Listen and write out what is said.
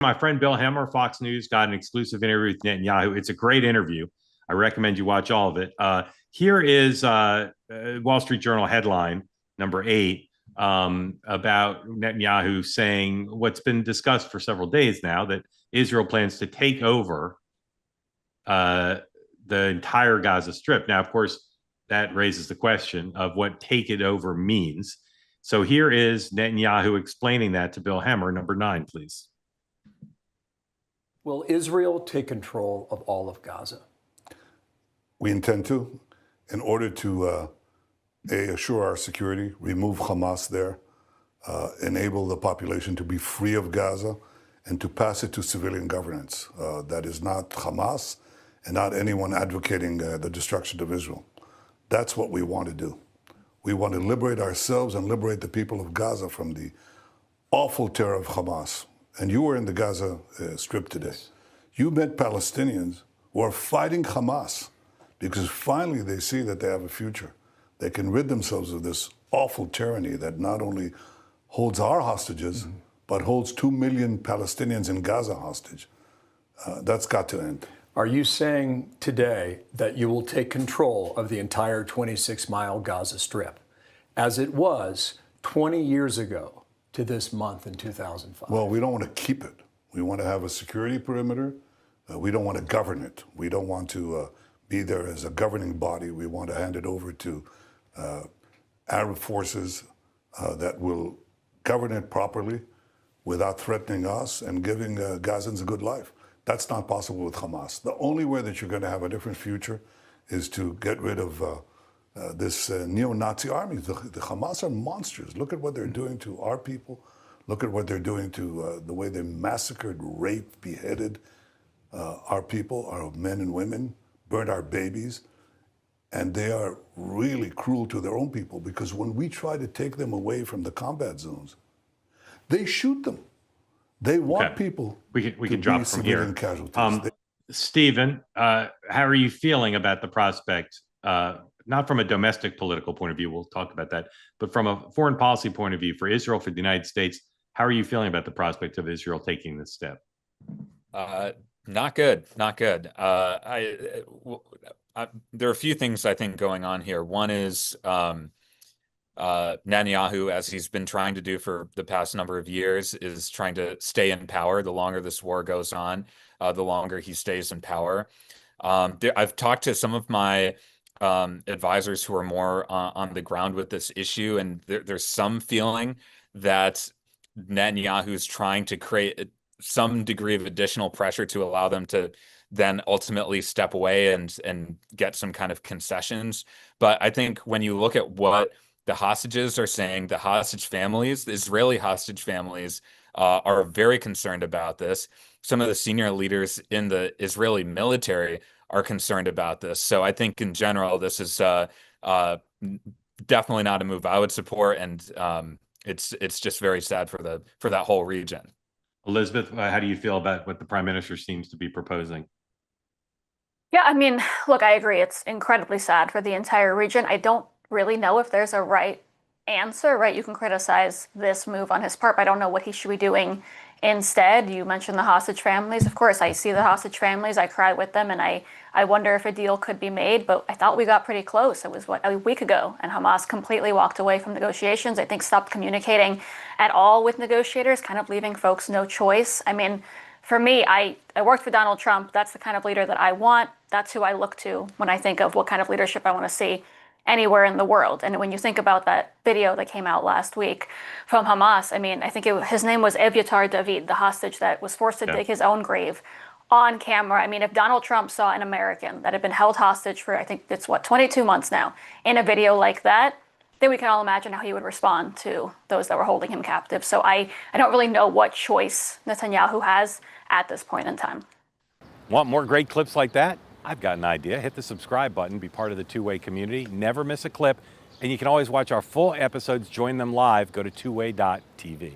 My friend Bill Hemmer, Fox News, got an exclusive interview with Netanyahu. It's a great interview. I recommend you watch all of it. Here is Wall Street Journal headline number 8 about Netanyahu saying what's been discussed for several days now, that Israel plans to take over the entire Gaza Strip. Now, of course, that raises the question of what take it over means. So here is Netanyahu explaining that to Bill Hemmer, number 9, please. Will Israel take control of all of Gaza? We intend to, in order to assure our security, remove Hamas there, enable the population to be free of Gaza, and to pass it to civilian governance. That is not Hamas and not anyone advocating the destruction of Israel. That's what we want to do. We want to liberate ourselves and liberate the people of Gaza from the awful terror of Hamas. And you were in the Gaza Strip today. You met Palestinians who are fighting Hamas because finally they see that they have a future. They can rid themselves of this awful tyranny that not only holds our hostages, but holds 2 million Palestinians in Gaza hostage. That's got to end. Are you saying today that you will take control of the entire 26-mile Gaza Strip as it was 20 years ago to this month in 2005? Well, we don't want to keep it. We want to have a security perimeter. We don't want to govern it. We don't want to be there as a governing body. We want to hand it over to Arab forces that will govern it properly without threatening us and giving Gazans a good life. That's not possible with Hamas. The only way that you're going to have a different future is to get rid of this neo-Nazi army. The Hamas are monsters. Look at what they're doing to our people. Look at what they're doing to the way they massacred, raped, beheaded our people, our men and women, burned our babies. And they are really cruel to their own people, because when we try to take them away from the combat zones, they shoot them. They want people we can drop from here. Casualties. Stephen, how are you feeling about the prospect, not from a domestic political point of view, we'll talk about that, but from a foreign policy point of view for Israel, for the United States? How are you feeling about the prospect of Israel taking this step? Not good, not good. There are a few things I think going on here. One is Netanyahu, as he's been trying to do for the past number of years, is trying to stay in power. The longer this war goes on, the longer he stays in power. I've talked to some of my advisors who are more on the ground with this issue, and there's some feeling that Netanyahu is trying to create some degree of additional pressure to allow them to then ultimately step away and get some kind of concessions. But I think when you look at what the hostages are saying, the hostage families, the Israeli hostage families, are very concerned about this. Some of the senior leaders in the Israeli military are concerned about this. So I think in general, this is definitely not a move I would support, and it's just very sad for that whole region. Elizabeth, how do you feel about what the prime minister seems to be proposing? Yeah, I mean, look, I agree. It's incredibly sad for the entire region. I don't really know if there's a right answer, right? You can criticize this move on his part, but I don't know what he should be doing instead. You mentioned the hostage families. Of course, I see the hostage families. I cry with them, and I wonder if a deal could be made, but I thought we got pretty close. It was, a week ago, and Hamas completely walked away from negotiations. I think stopped communicating at all with negotiators, kind of leaving folks no choice. I mean, for me, I worked for Donald Trump. That's the kind of leader that I want. That's who I look to when I think of what kind of leadership I want to see anywhere in the world. And when you think about that video that came out last week from Hamas, I mean, I think his name was Evyatar David, the hostage that was forced to dig his own grave on camera. I mean, if Donald Trump saw an American that had been held hostage for, I think it's 22 months now, in a video like that, then we can all imagine how he would respond to those that were holding him captive. So I don't really know what choice Netanyahu has at this point in time. Want more great clips like that? I've got an idea. Hit the subscribe button, be part of the Two-Way community, never miss a clip, and you can always watch our full episodes, join them live, go to twoway.tv.